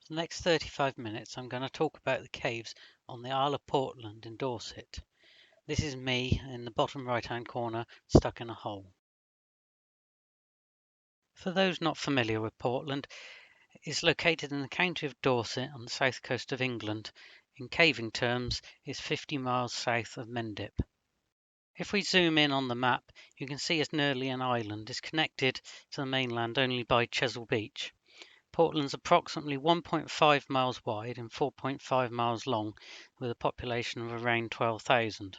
For the next 35 minutes, I'm going to talk about the caves on the Isle of Portland in Dorset. This is me in the bottom right-hand corner, stuck in a hole. For those not familiar with Portland, it's located in the county of Dorset on the south coast of England. In caving terms, it's 50 miles south of Mendip. If we zoom in on the map, you can see it's nearly an island. It's connected to the mainland only by Chesil Beach. Portland's approximately 1.5 miles wide and 4.5 miles long, with a population of around 12,000. In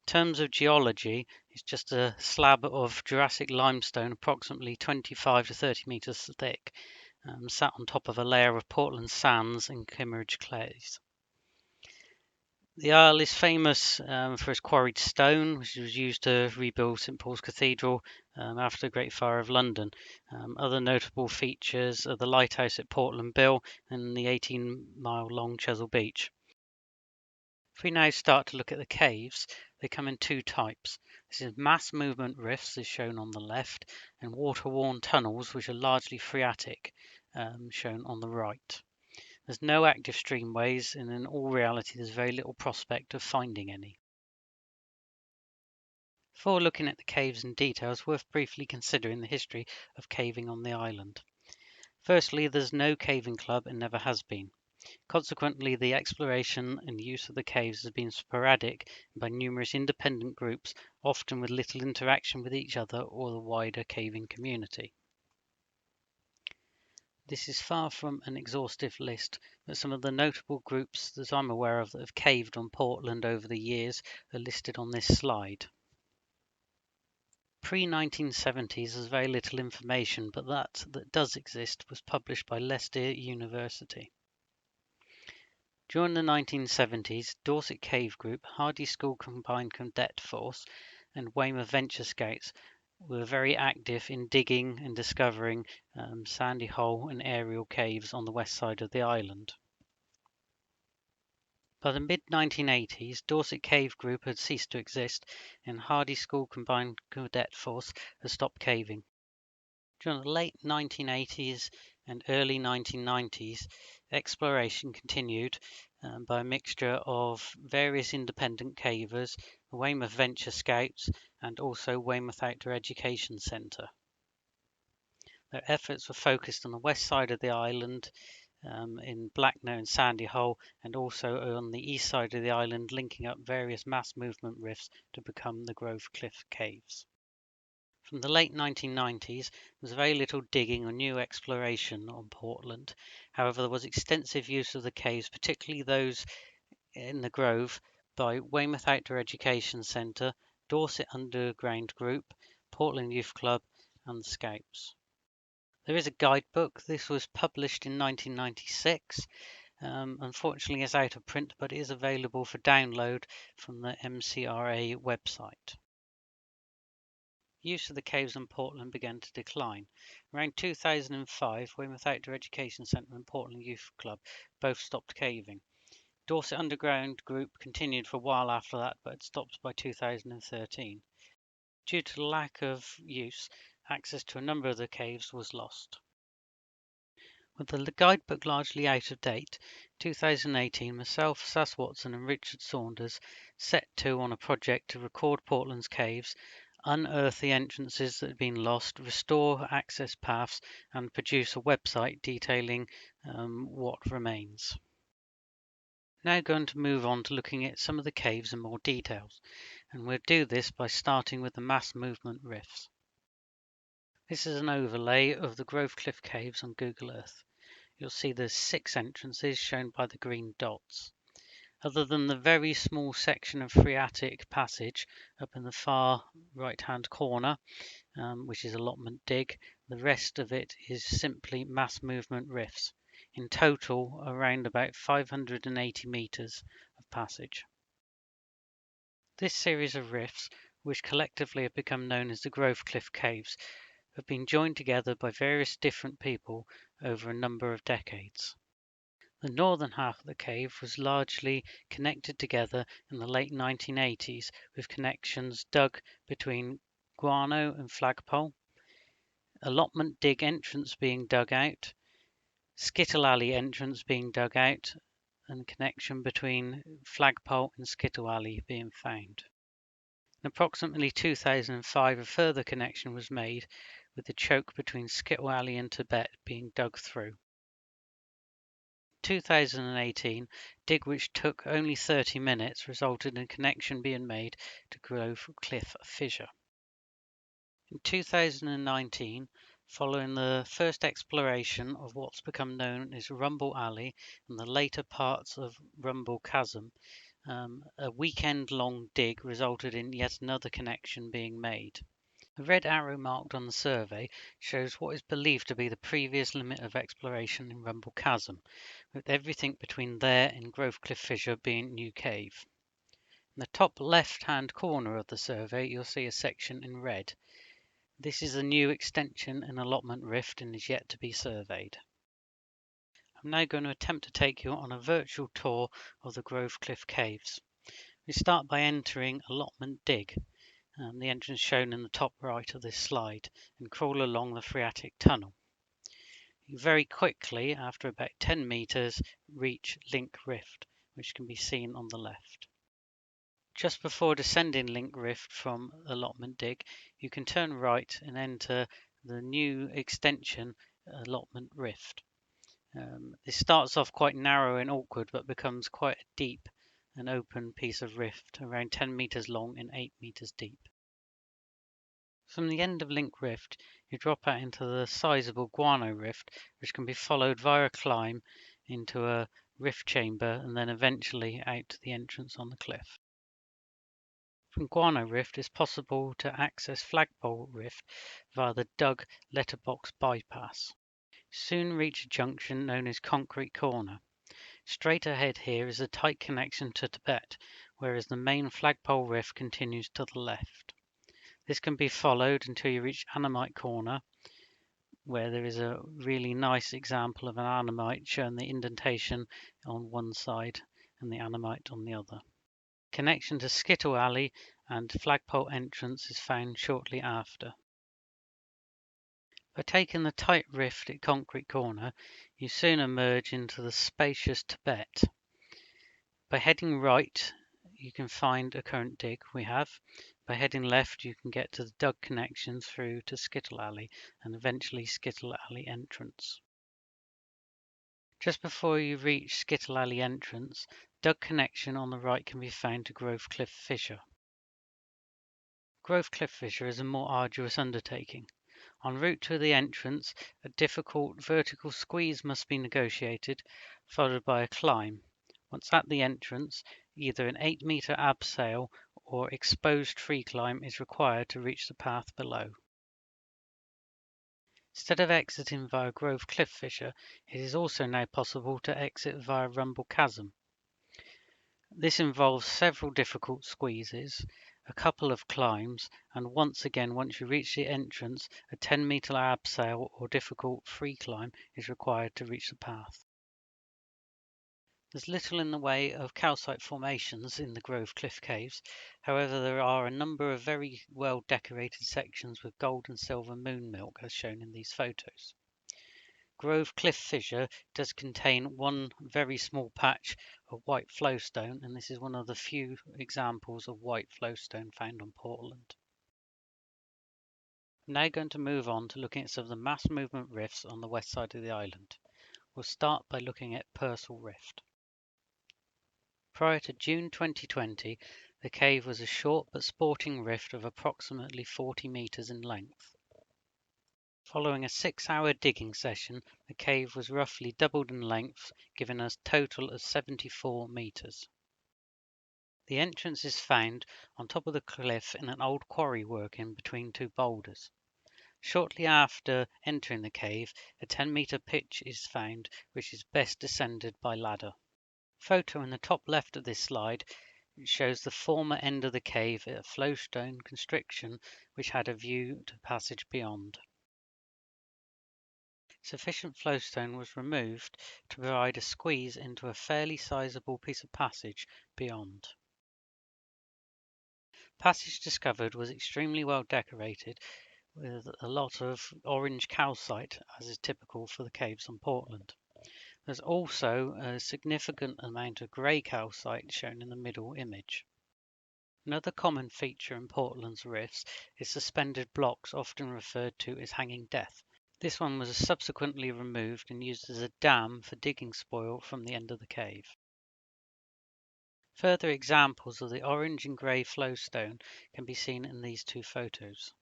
terms of geology, it's just a slab of Jurassic limestone approximately 25 to 30 meters thick, sat on top of a layer of Portland sands and Kimmeridge clays. The Isle is famous for its quarried stone, which was used to rebuild St Paul's Cathedral after the Great Fire of London. Other notable features are the lighthouse at Portland Bill and the 18-mile-long Chesil Beach. If we now start to look at the caves, they come in two types. This is mass movement rifts, as shown on the left, and water-worn tunnels, which are largely phreatic, shown on the right. There's no active streamways, and in all reality there's very little prospect of finding any. Before looking at the caves in detail, it's worth briefly considering the history of caving on the island. Firstly, there's no caving club and never has been. Consequently, the exploration and use of the caves has been sporadic by numerous independent groups, often with little interaction with each other or the wider caving community. This is far from an exhaustive list, but some of the notable groups that I'm aware of that have caved on Portland over the years are listed on this slide. Pre-1970s there's very little information, but that does exist was published by Leicester University. During the 1970s, Dorset Cave Group, Hardy School Combined Cadet Force, and Weymouth Venture Scouts were very active in digging and discovering sandy hole and aerial caves on the west side of the island. By the mid-1980s, Dorset Cave Group had ceased to exist, and Hardy School Combined Cadet Force had stopped caving. During the late 1980s and early 1990s, exploration continued by a mixture of various independent cavers, the Weymouth Venture Scouts, and also Weymouth Outdoor Education Centre. Their efforts were focused on the west side of the island, in Blacknoe and Sandy Hole, and also on the east side of the island, linking up various mass movement rifts to become the Grove Cliff Caves. From the late 1990s, there was very little digging or new exploration on Portland. However, there was extensive use of the caves, particularly those in the Grove, by Weymouth Outdoor Education Centre, Dorset Underground Group, Portland Youth Club, and the Scouts. There is a guidebook. This was published in 1996. Unfortunately, it's out of print, but it is available for download from the MCRA website. Use of the caves on Portland began to decline. Around 2005, Weymouth Outdoor Education Centre and Portland Youth Club both stopped caving. Dorset Underground Group continued for a while after that, but had stopped by 2013. Due to the lack of use, access to a number of the caves was lost. With the guidebook largely out of date, 2018, myself, Sass Watson and Richard Saunders set to on a project to record Portland's caves, unearth the entrances that had been lost, restore access paths, and produce a website detailing what remains. Now going to move on to looking at some of the caves in more details, and we'll do this by starting with the mass movement rifts. This is an overlay of the Grove Cliff Caves on Google Earth. You'll see there's 6 entrances shown by the green dots. Other than the very small section of phreatic passage up in the far right-hand corner, which is allotment dig, the rest of it is simply mass movement rifts. In total, around about 580 meters of passage. This series of rifts, which collectively have become known as the Grove Cliff Caves, have been joined together by various different people over a number of decades. The northern half of the cave was largely connected together in the late 1980s with connections dug between Guano and Flagpole, allotment dig entrance being dug out, Skittle Alley entrance being dug out, and connection between Flagpole and Skittle Alley being found. In approximately 2005, a further connection was made, with the choke between Skittle Alley and Tibet being dug through. 2018, dig which took only 30 minutes resulted in a connection being made to Grove Cliff Fissure. In 2019, following the first exploration of what's become known as Rumble Alley and the later parts of Rumble Chasm, a weekend-long dig resulted in yet another connection being made. The red arrow marked on the survey shows what is believed to be the previous limit of exploration in Rumble Chasm, with everything between there and Grove Cliff Fissure being new cave. In the top left-hand corner of the survey, you'll see a section in red. This is a new extension and allotment rift and is yet to be surveyed. I'm now going to attempt to take you on a virtual tour of the Grove Cliff Caves. We start by entering allotment dig. The entrance shown in the top right of this slide, and crawl along the phreatic tunnel. You very quickly, after about 10 meters, reach Link Rift, which can be seen on the left. Just before descending Link Rift from allotment dig, you can turn right and enter the new extension allotment rift. This starts off quite narrow and awkward, but becomes quite a deep and open piece of rift, around 10 meters long and 8 meters deep. From the end of Link Rift, you drop out into the sizable Guano Rift, which can be followed via a climb into a rift chamber and then eventually out to the entrance on the cliff. From Guano Rift, it's possible to access Flagpole Rift via the dug letterbox bypass. Soon reach a junction known as Concrete Corner. Straight ahead here is a tight connection to Tibet, whereas the main Flagpole Rift continues to the left. This can be followed until you reach Annamite Corner, where there is a really nice example of an Annamite showing the indentation on one side and the Annamite on the other. Connection to Skittle Alley and Flagpole entrance is found shortly after. By taking the tight rift at Concrete Corner, you soon emerge into the spacious Tibet. By heading right, you can find a current dig we have. By heading left, you can get to the dug connection through to Skittle Alley and eventually Skittle Alley entrance. Just before you reach Skittle Alley entrance, dug connection on the right can be found to Grove Cliff Fissure. Grove Cliff Fissure is a more arduous undertaking. En route to the entrance, a difficult vertical squeeze must be negotiated, followed by a climb. Once at the entrance, either an 8-meter abseil or exposed tree climb is required to reach the path below. Instead of exiting via Grove Cliff Fissure, it is also now possible to exit via Rumble Chasm. This involves several difficult squeezes, a couple of climbs, and once you reach the entrance, a 10-meter abseil or difficult free climb is required to reach the path. There's little in the way of calcite formations in the Grove Cliff Caves. However, there are a number of very well decorated sections with gold and silver moon milk, as shown in these photos. Grove Cliff Fissure does contain one very small patch of white flowstone, and this is one of the few examples of white flowstone found on Portland. I'm now going to move on to looking at some of the mass movement rifts on the west side of the island. We'll start by looking at Purcell Rift. Prior to June 2020, the cave was a short but sporting rift of approximately 40 meters in length. Following a 6-hour digging session, the cave was roughly doubled in length, giving us a total of 74 meters. The entrance is found on top of the cliff in an old quarry working between two boulders. Shortly after entering the cave, a 10-meter pitch is found, which is best descended by ladder. Photo in the top left of this slide shows the former end of the cave at a flowstone constriction which had a view to passage beyond. Sufficient flowstone was removed to provide a squeeze into a fairly sizable piece of passage beyond. Passage discovered was extremely well decorated with a lot of orange calcite, as is typical for the caves on Portland. There's also a significant amount of grey calcite shown in the middle image. Another common feature in Portland's rifts is suspended blocks, often referred to as hanging death. This one was subsequently removed and used as a dam for digging spoil from the end of the cave. Further examples of the orange and grey flowstone can be seen in these two photos.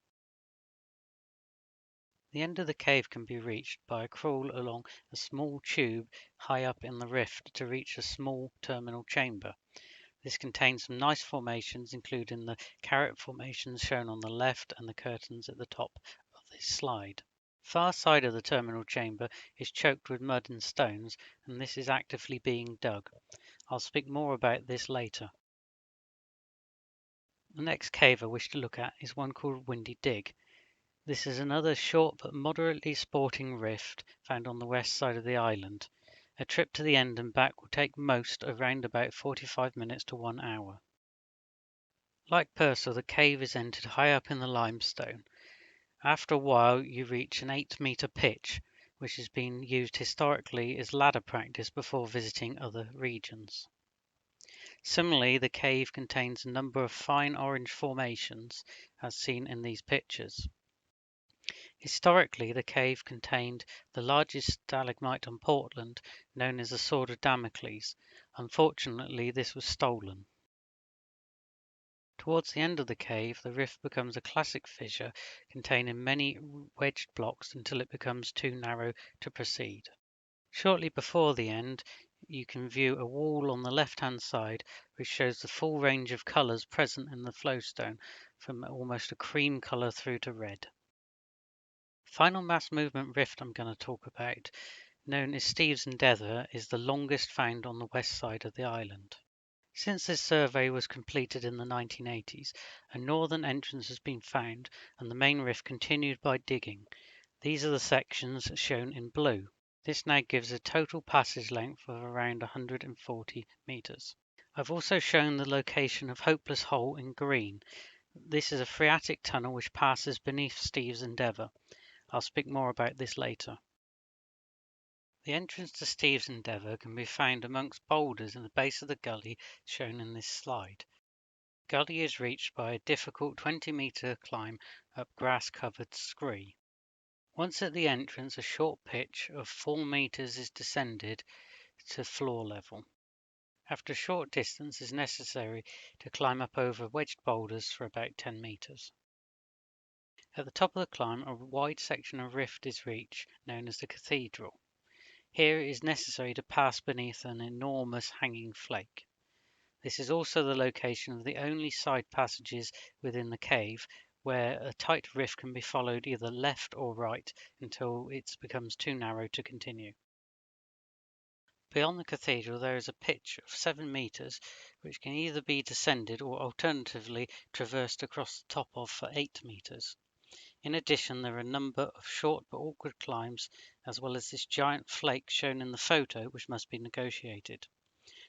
The end of the cave can be reached by a crawl along a small tube high up in the rift to reach a small terminal chamber. This contains some nice formations, including the carrot formations shown on the left and the curtains at the top of this slide. Far side of the terminal chamber is choked with mud and stones, and this is actively being dug. I'll speak more about this later. The next cave I wish to look at is one called Windy Dig. This is another short but moderately sporting rift found on the west side of the island. A trip to the end and back will take most around about 45 minutes to 1 hour. Like Purcell, the cave is entered high up in the limestone. After a while you reach an 8-meter pitch, which has been used historically as ladder practice before visiting other regions. Similarly, the cave contains a number of fine orange formations, as seen in these pictures. Historically, the cave contained the largest stalagmite on Portland, known as the Sword of Damocles. Unfortunately, this was stolen. Towards the end of the cave, the rift becomes a classic fissure containing many wedged blocks until it becomes too narrow to proceed. Shortly before the end, you can view a wall on the left-hand side which shows the full range of colours present in the flowstone, from almost a cream colour through to red. Final mass movement rift I'm going to talk about, known as Steve's Endeavour, is the longest found on the west side of the island. Since this survey was completed in the 1980s, a northern entrance has been found and the main rift continued by digging. These are the sections shown in blue. This now gives a total passage length of around 140 metres. I've also shown the location of Hopeless Hole in green. This is a phreatic tunnel which passes beneath Steve's Endeavour. I'll speak more about this later. The entrance to Steve's Endeavour can be found amongst boulders in the base of the gully shown in this slide. The gully is reached by a difficult 20-metre climb up grass-covered scree. Once at the entrance, a short pitch of 4 metres is descended to floor level. After a short distance, it is necessary to climb up over wedged boulders for about 10 metres. At the top of the climb, a wide section of rift is reached, known as the Cathedral. Here it is necessary to pass beneath an enormous hanging flake. This is also the location of the only side passages within the cave, where a tight rift can be followed either left or right until it becomes too narrow to continue. Beyond the cathedral there is a pitch of 7 metres which can either be descended or alternatively traversed across the top of for 8 metres. In addition, there are a number of short but awkward climbs, as well as this giant flake shown in the photo, which must be negotiated.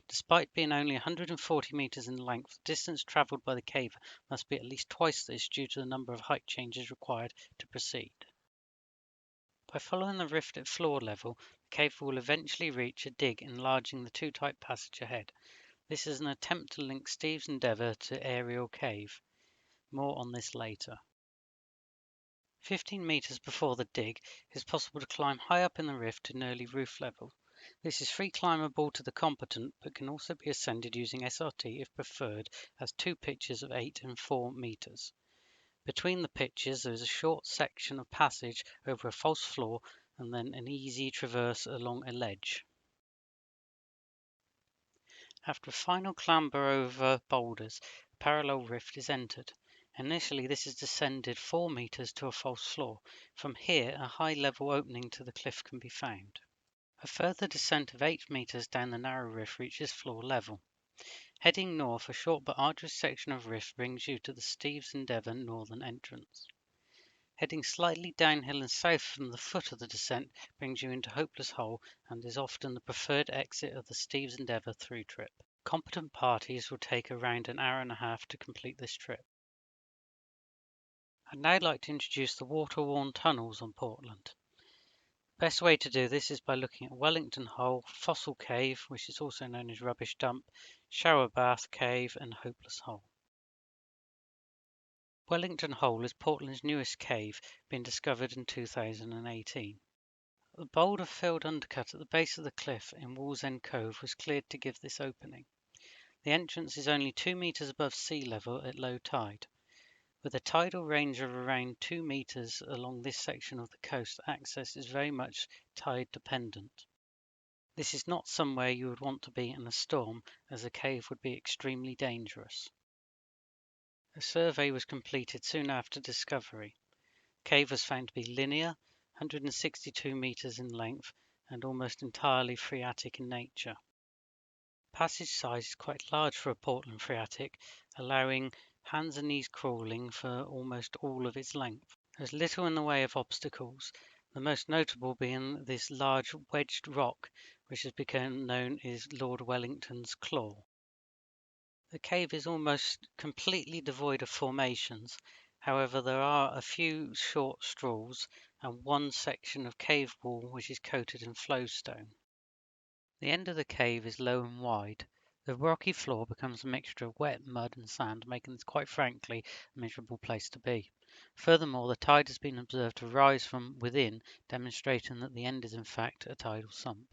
Despite being only 140 metres in length, the distance travelled by the cave must be at least twice this due to the number of height changes required to proceed. By following the rift at floor level, the cave will eventually reach a dig enlarging the two-type passage ahead. This is an attempt to link Steve's Endeavour to Ariel Cave. More on this later. 15 metres before the dig, it is possible to climb high up in the rift to nearly roof level. This is free climbable to the competent, but can also be ascended using SRT if preferred, as 2 pitches of 8 and 4 metres. Between the pitches there is a short section of passage over a false floor and then an easy traverse along a ledge. After a final clamber over boulders, a parallel rift is entered. Initially this is descended 4 metres to a false floor. From here a high level opening to the cliff can be found. A further descent of 8 metres down the narrow rift reaches floor level. Heading north, a short but arduous section of rift brings you to the Steve's Endeavour northern entrance. Heading slightly downhill and south from the foot of the descent brings you into Hopeless Hole and is often the preferred exit of the Steve's Endeavour through trip. Competent parties will take around an hour and a half to complete this trip. I'd now like to introduce the water-worn tunnels on Portland. Best way to do this is by looking at Wellington Hole, Fossil Cave, which is also known as Rubbish Dump, Shower Bath Cave and Hopeless Hole. Wellington Hole is Portland's newest cave, being discovered in 2018. The boulder-filled undercut at the base of the cliff in Wallsend Cove was cleared to give this opening. The entrance is only 2 metres above sea level at low tide. With a tidal range of around 2 metres along this section of the coast, access is very much tide dependent. This is not somewhere you would want to be in a storm, as the cave would be extremely dangerous. A survey was completed soon after discovery. The cave was found to be linear, 162 metres in length, and almost entirely phreatic in nature. Passage size is quite large for a Portland phreatic, allowing hands and knees crawling for almost all of its length. There's little in the way of obstacles, the most notable being this large wedged rock, which has become known as Lord Wellington's Claw. The cave is almost completely devoid of formations. However, there are a few short strawls and one section of cave wall which is coated in flowstone. The end of the cave is low and wide. The rocky floor becomes a mixture of wet mud and sand, making this quite frankly a miserable place to be. Furthermore, the tide has been observed to rise from within, demonstrating that the end is in fact a tidal sump.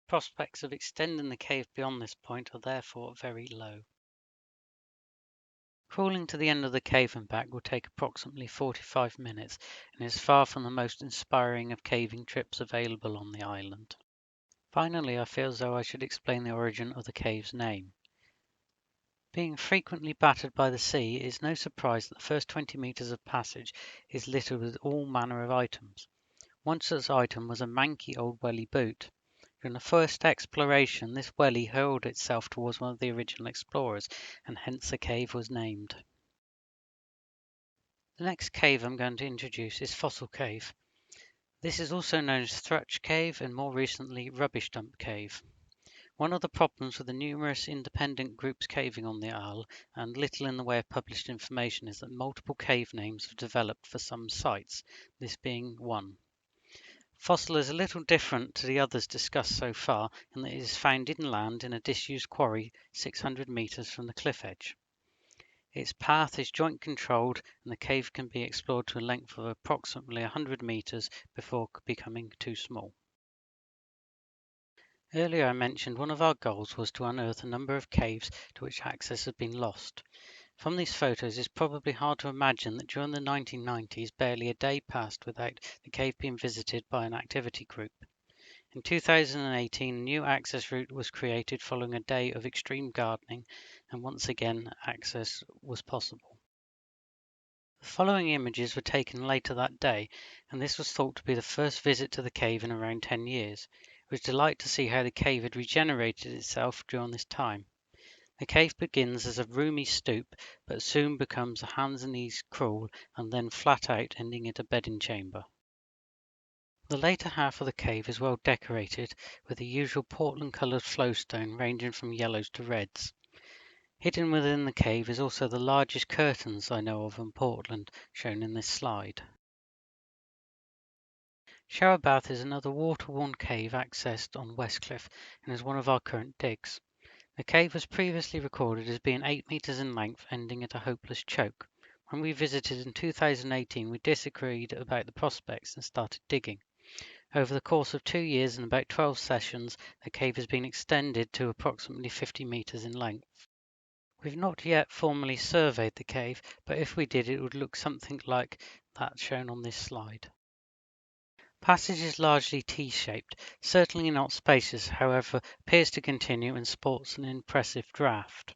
Prospects of extending the cave beyond this point are therefore very low. Crawling to the end of the cave and back will take approximately 45 minutes and is far from the most inspiring of caving trips available on the island. Finally, I feel as though I should explain the origin of the cave's name. Being frequently battered by the sea, it is no surprise that the first 20 metres of passage is littered with all manner of items. One such item was a manky old welly boot. During the first exploration, this welly hurled itself towards one of the original explorers, and hence the cave was named. The next cave I'm going to introduce is Fossil Cave. This is also known as Thrutch Cave and more recently Rubbish Dump Cave. One of the problems with the numerous independent groups caving on the Isle, and little in the way of published information, is that multiple cave names have developed for some sites, this being one. Fossil is a little different to the others discussed so far in that it is found inland in a disused quarry 600 metres from the cliff edge. Its path is joint controlled and the cave can be explored to a length of approximately 100 metres before becoming too small. Earlier I mentioned one of our goals was to unearth a number of caves to which access had been lost. From these photos it's probably hard to imagine that during the 1990s barely a day passed without the cave being visited by an activity group. In 2018 a new access route was created following a day of extreme gardening, and once again access was possible. The following images were taken later that day, and this was thought to be the first visit to the cave in around 10 years. It was a delight to see how the cave had regenerated itself during this time. The cave begins as a roomy stoop, but soon becomes a hands and knees crawl, and then flat out, ending at a bedding chamber. The later half of the cave is well decorated, with the usual Portland-coloured flowstone ranging from yellows to reds. Hidden within the cave is also the largest curtains I know of in Portland, shown in this slide. Shower Bath is another water-worn cave accessed on Westcliff and is one of our current digs. The cave was previously recorded as being 8 metres in length, ending at a hopeless choke. When we visited in 2018, we disagreed about the prospects and started digging. Over the course of 2 years and about 12 sessions, the cave has been extended to approximately 50 metres in length. We've not yet formally surveyed the cave, but if we did, it would look something like that shown on this slide. Passage is largely T-shaped, certainly not spacious, however, appears to continue and sports an impressive draft.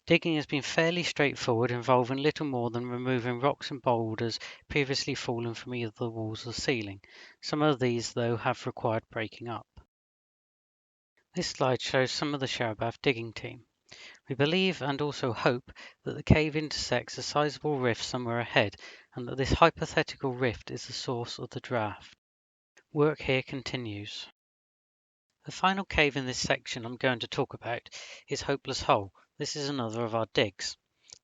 Digging has been fairly straightforward, involving little more than removing rocks and boulders previously fallen from either the walls or ceiling. Some of these, though, have required breaking up. This slide shows some of the Shower Bath digging team. We believe and also hope that the cave intersects a sizable rift somewhere ahead, and that this hypothetical rift is the source of the draft. Work here continues. The final cave in this section I'm going to talk about is Hopeless Hole. This is another of our digs.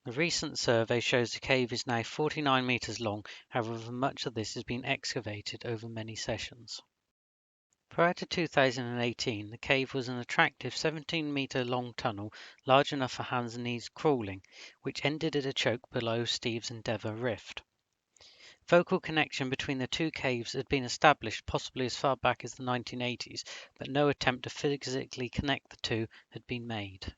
The recent survey shows the cave is now 49 metres long, however much of this has been excavated over many sessions. Prior to 2018, the cave was an attractive 17-metre long tunnel large enough for hands and knees crawling, which ended at a choke below Steve's Endeavour Rift. Vocal connection between the two caves had been established possibly as far back as the 1980s, but no attempt to physically connect the two had been made.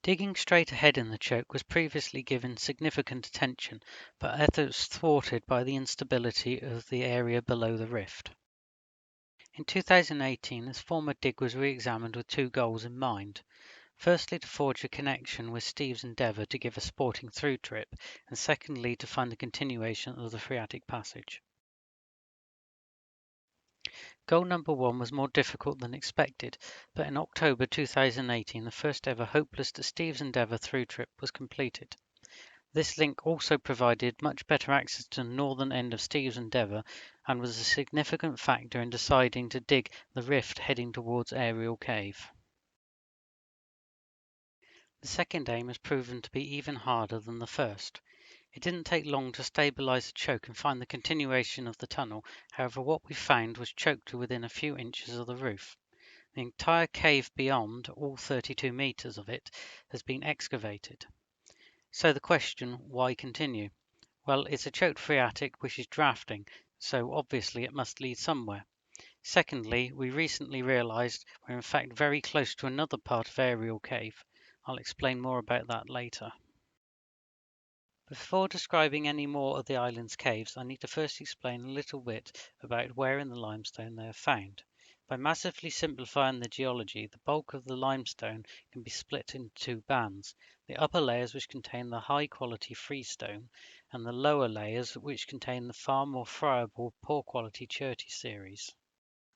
Digging straight ahead in the choke was previously given significant attention, but efforts thwarted by the instability of the area below the rift. In 2018, this former dig was re-examined with two goals in mind. Firstly, to forge a connection with Steve's Endeavour to give a sporting through trip, and secondly, to find the continuation of the phreatic passage. Goal number one was more difficult than expected, but in October 2018, the first ever hopeless to Steve's Endeavour through trip was completed. This link also provided much better access to the northern end of Steve's Endeavour and was a significant factor in deciding to dig the rift heading towards Ariel Cave. The second aim has proven to be even harder than the first. It didn't take long to stabilise the choke and find the continuation of the tunnel, however what we found was choked to within a few inches of the roof. The entire cave beyond, all 32 metres of it, has been excavated. So the question, why continue? Well, it's a choked phreatic which is drafting, so obviously it must lead somewhere. Secondly, we recently realised we're in fact very close to another part of Ariel Cave. I'll explain more about that later. Before describing any more of the island's caves, I need to first explain a little bit about where in the limestone they are found. By massively simplifying the geology, the bulk of the limestone can be split into two bands. The upper layers, which contain the high-quality freestone, and the lower layers, which contain the far more friable, poor-quality Cherty series.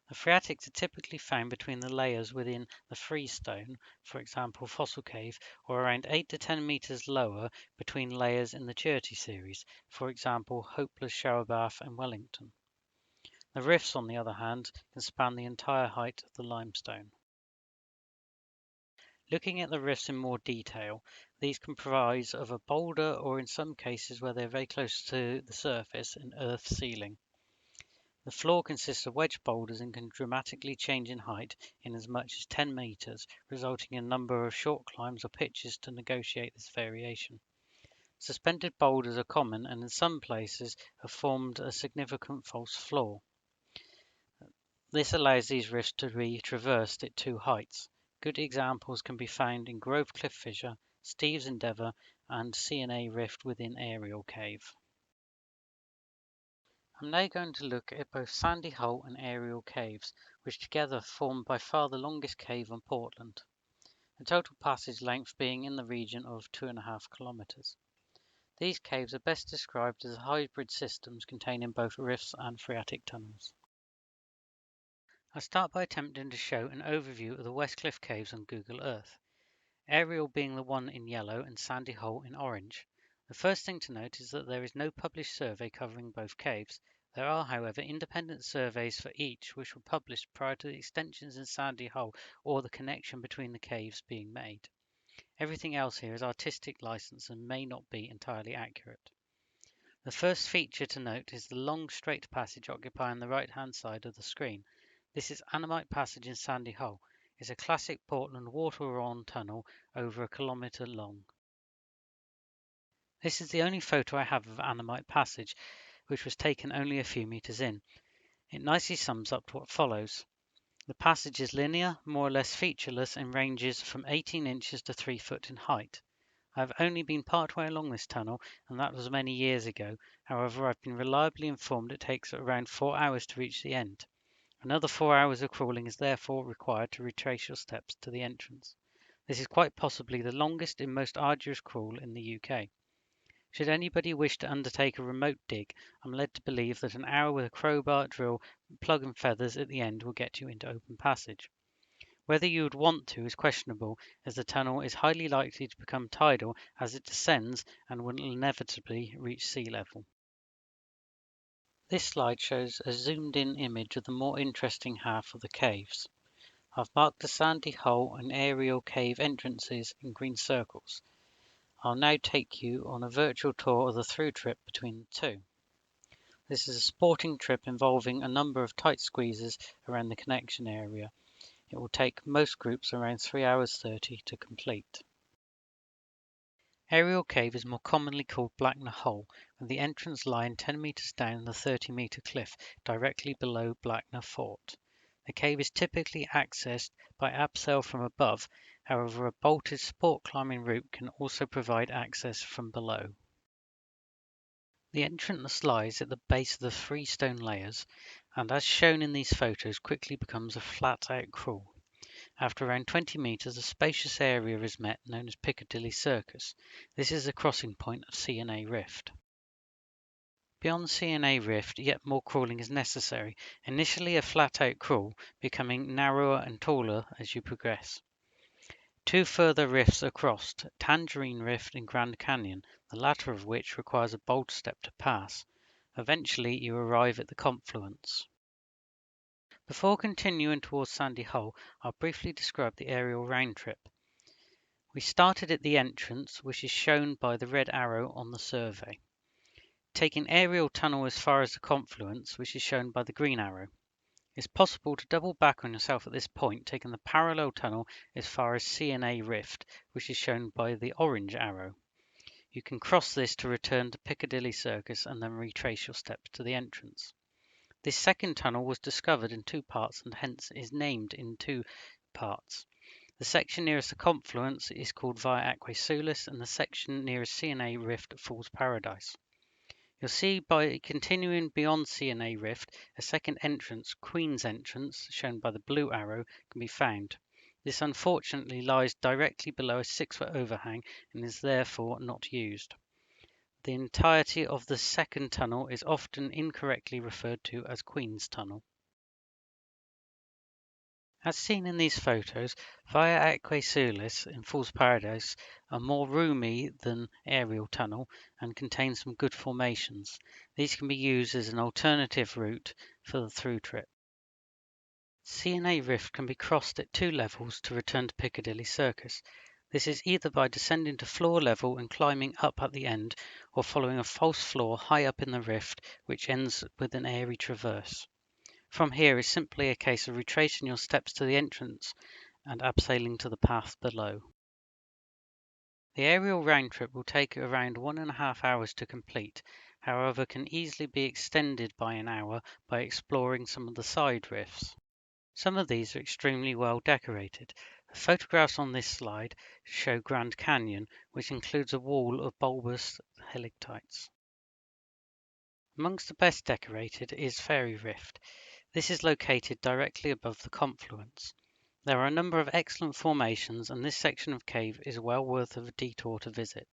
The phreatics are typically found between the layers within the freestone, for example Fossil Cave, or around 8 to 10 metres lower between layers in the Cherty series, for example Hopeless, Showerbath and Wellington. The rifts, on the other hand, can span the entire height of the limestone. Looking at the rifts in more detail, these comprise of a boulder or in some cases where they're very close to the surface, an earth ceiling. The floor consists of wedge boulders and can dramatically change in height in as much as 10 metres, resulting in a number of short climbs or pitches to negotiate this variation. Suspended boulders are common and in some places have formed a significant false floor. This allows these rifts to be traversed at two heights. Good examples can be found in Grove Cliff Fissure, Steve's Endeavour, and C&A Rift within Ariel Cave. I'm now going to look at both Sandy Hole and Ariel Caves, which together form by far the longest cave on Portland, the total passage length being in the region of 2.5 kilometres. These caves are best described as hybrid systems containing both rifts and phreatic tunnels. I'll start by attempting to show an overview of the West Cliff Caves on Google Earth, Ariel being the one in yellow and Sandy Hole in orange. The first thing to note is that there is no published survey covering both caves. There are, however, independent surveys for each which were published prior to the extensions in Sandy Hole or the connection between the caves being made. Everything else here is artistic license and may not be entirely accurate. The first feature to note is the long straight passage occupying the right hand side of the screen. This is Annamite Passage in Sandy Hole. It's a classic Portland water-worn tunnel over a kilometre long. This is the only photo I have of Annamite Passage, which was taken only a few metres in. It nicely sums up what follows. The passage is linear, more or less featureless, and ranges from 18 inches to 3 foot in height. I have only been part way along this tunnel, and that was many years ago. However, I've been reliably informed it takes around 4 hours to reach the end. Another 4 hours of crawling is therefore required to retrace your steps to the entrance. This is quite possibly the longest and most arduous crawl in the UK. Should anybody wish to undertake a remote dig, I'm led to believe that an hour with a crowbar, drill, plug and feathers at the end will get you into open passage. Whether you would want to is questionable, as the tunnel is highly likely to become tidal as it descends and will inevitably reach sea level. This slide shows a zoomed-in image of the more interesting half of the caves. I've marked the Sandy Hole and Ariel Cave entrances in green circles. I'll now take you on a virtual tour of the through trip between the two. This is a sporting trip involving a number of tight squeezes around the connection area. It will take most groups around 3 hours 30 to complete. Aerial Cave is more commonly called Blackner Hole, with the entrance lying 10 metres down the 30-metre cliff directly below Blackner Fort. The cave is typically accessed by abseil from above, however a bolted sport climbing route can also provide access from below. The entrance lies at the base of the three stone layers, and as shown in these photos quickly becomes a flat-out crawl. After around 20 metres, a spacious area is met known as Piccadilly Circus. This is the crossing point of C&A Rift. Beyond C&A Rift, yet more crawling is necessary, initially a flat-out crawl, becoming narrower and taller as you progress. Two further rifts are crossed, Tangerine Rift and Grand Canyon, the latter of which requires a bold step to pass. Eventually you arrive at the confluence. Before continuing towards Sandy Hole, I'll briefly describe the aerial round trip. We started at the entrance, which is shown by the red arrow on the survey. Taking aerial tunnel as far as the confluence, which is shown by the green arrow. It's possible to double back on yourself at this point, taking the parallel tunnel as far as C&A Rift, which is shown by the orange arrow. You can cross this to return to Piccadilly Circus and then retrace your steps to the entrance. This second tunnel was discovered in two parts and hence is named in two parts. The section nearest the confluence is called Via Aquae Sulis and the section nearest C&A Rift Fool's Paradise. You'll see by continuing beyond C&A Rift, a second entrance, Queen's Entrance, shown by the blue arrow, can be found. This unfortunately lies directly below a 6-foot overhang and is therefore not used. The entirety of the second tunnel is often incorrectly referred to as Queen's Tunnel. As seen in these photos, Via Aquae Sulis in Fool's Paradise are more roomy than Aerial Tunnel and contain some good formations. These can be used as an alternative route for the through trip. C&A Rift can be crossed at two levels to return to Piccadilly Circus. This is either by descending to floor level and climbing up at the end, or following a false floor high up in the rift, which ends with an airy traverse. From here is simply a case of retracing your steps to the entrance and abseiling to the path below. The aerial round trip will take around 1.5 hours to complete, however can easily be extended by an hour by exploring some of the side rifts. Some of these are extremely well decorated. The photographs on this slide show Grand Canyon, which includes a wall of bulbous helictites. Amongst the best decorated is Fairy Rift. This is located directly above the confluence. There are a number of excellent formations and this section of cave is well worth of a detour to visit.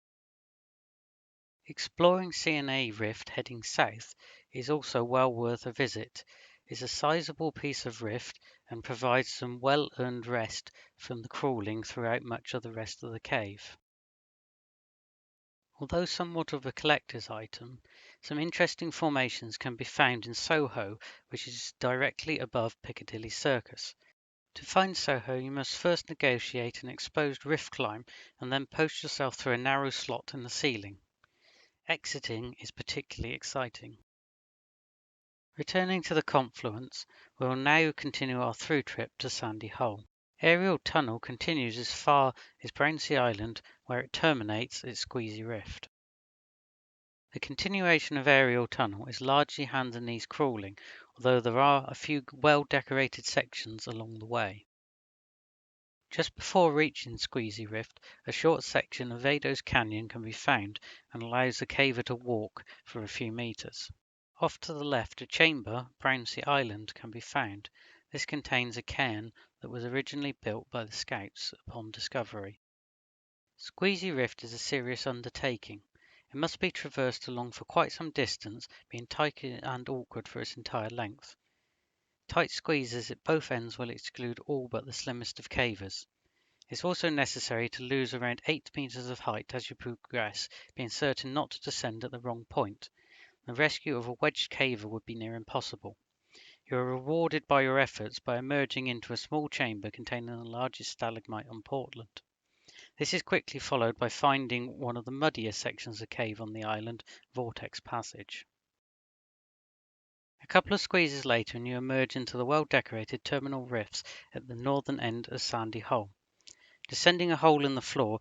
Exploring C&A Rift heading south is also well worth a visit. It's a sizable piece of rift and provides some well-earned rest from the crawling throughout much of the rest of the cave. Although somewhat of a collector's item, some interesting formations can be found in Soho, which is directly above Piccadilly Circus. To find Soho, you must first negotiate an exposed rift climb and then post yourself through a narrow slot in the ceiling. Exiting is particularly exciting. Returning to the confluence, we will now continue our through trip to Sandy Hole. Aerial Tunnel continues as far as Brownsea Island, where it terminates at Squeezy Rift. The continuation of Aerial Tunnel is largely hands and knees crawling, although there are a few well-decorated sections along the way. Just before reaching Squeezy Rift, a short section of Vados Canyon can be found and allows the caver to walk for a few meters. Off to the left, a chamber, Brownsea Island, can be found. This contains a cairn that was originally built by the Scouts upon discovery. Squeezy Rift is a serious undertaking. It must be traversed along for quite some distance, being tight and awkward for its entire length. Tight squeezes at both ends will exclude all but the slimmest of cavers. It's also necessary to lose around 8 meters of height as you progress, being certain not to descend at the wrong point. The rescue of a wedged caver would be near impossible. You are rewarded by your efforts by emerging into a small chamber containing the largest stalagmite on Portland. This is quickly followed by finding one of the muddier sections of cave on the island, Vortex Passage. A couple of squeezes later and you emerge into the well-decorated terminal rifts at the northern end of Sandy Hole. Descending a hole in the floor,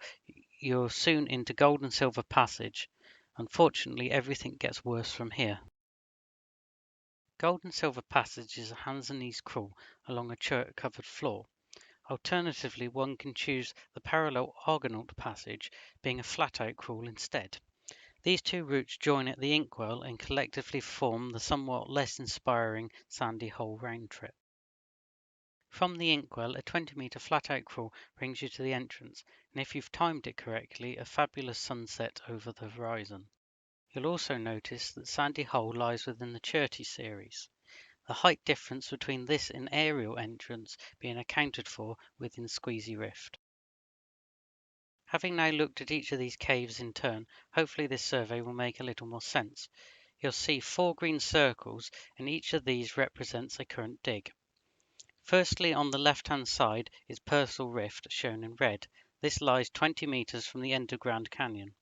you're soon into Gold and Silver Passage. Unfortunately, everything gets worse from here. Gold and Silver Passage is a hands and knees crawl along a chert-covered floor. Alternatively, one can choose the parallel Argonaut Passage, being a flat-out crawl instead. These two routes join at the Inkwell and collectively form the somewhat less inspiring Sandy Hole round trip. From the Inkwell, a 20-metre flat-out crawl brings you to the entrance, and if you've timed it correctly, a fabulous sunset over the horizon. You'll also notice that Sandy Hole lies within the Cherty series, the height difference between this and aerial entrance being accounted for within Squeezy Rift. Having now looked at each of these caves in turn, hopefully this survey will make a little more sense. You'll see 4 green circles, and each of these represents a current dig. Firstly, on the left-hand side is Purcell Rift, shown in red. This lies 20 metres from the end of Grand Canyon.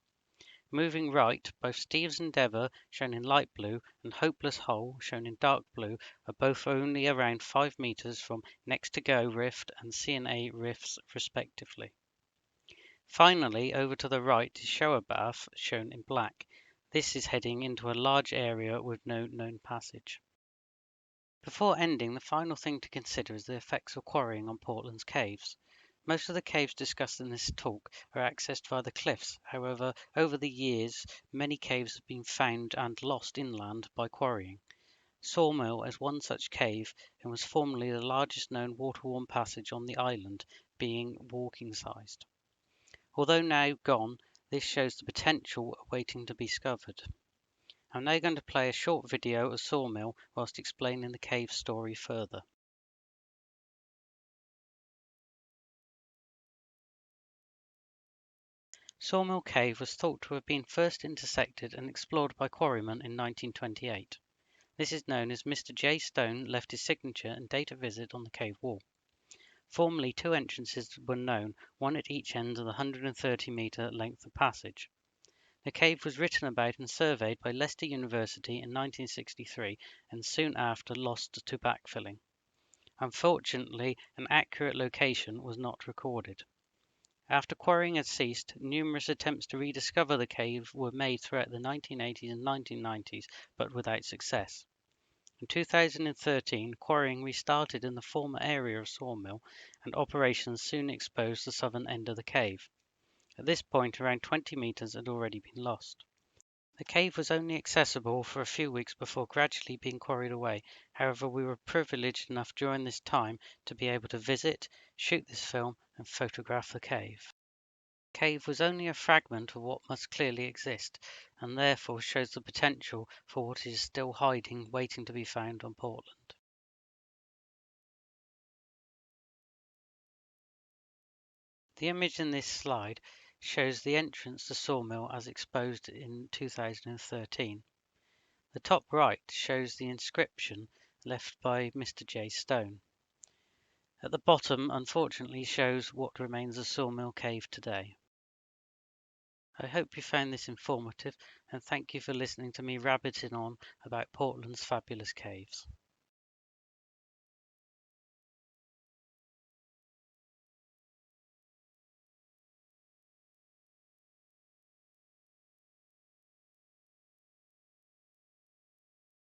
Moving right, both Steve's Endeavour, shown in light blue, and Hopeless Hole, shown in dark blue, are both only around 5 metres from Next to Go Rift and C&A Rifts, respectively. Finally, over to the right is Shower Bath, shown in black. This is heading into a large area with no known passage. Before ending, the final thing to consider is the effects of quarrying on Portland's caves. Most of the caves discussed in this talk are accessed via the cliffs. However, over the years, many caves have been found and lost inland by quarrying. Sawmill is one such cave and was formerly the largest known water-worn passage on the island, being walking-sized. Although now gone, this shows the potential waiting to be discovered. I'm now going to play a short video of Sawmill whilst explaining the cave story further. Sawmill Cave was thought to have been first intersected and explored by quarrymen in 1928. This is known as Mr. J. Stone left his signature and date of visit on the cave wall. Formerly 2 entrances were known, one at each end of the 130-metre length of passage. The cave was written about and surveyed by Leicester University in 1963 and soon after lost to backfilling. Unfortunately, an accurate location was not recorded. After quarrying had ceased, numerous attempts to rediscover the cave were made throughout the 1980s and 1990s, but without success. In 2013, quarrying restarted in the former area of Sawmill, and operations soon exposed the southern end of the cave. At this point, around 20 metres had already been lost. The cave was only accessible for a few weeks before gradually being quarried away. However, we were privileged enough during this time to be able to visit, shoot this film, and photograph the cave. The cave was only a fragment of what must clearly exist, and therefore shows the potential for what is still hiding, waiting to be found on Portland. The image in this slide shows the entrance to Sawmill as exposed in 2013. The top right shows the inscription left by Mr. J. Stone. At the bottom, unfortunately, shows what remains of Sawmill Cave today. I hope you found this informative, and thank you for listening to me rabbiting on about Portland's fabulous caves.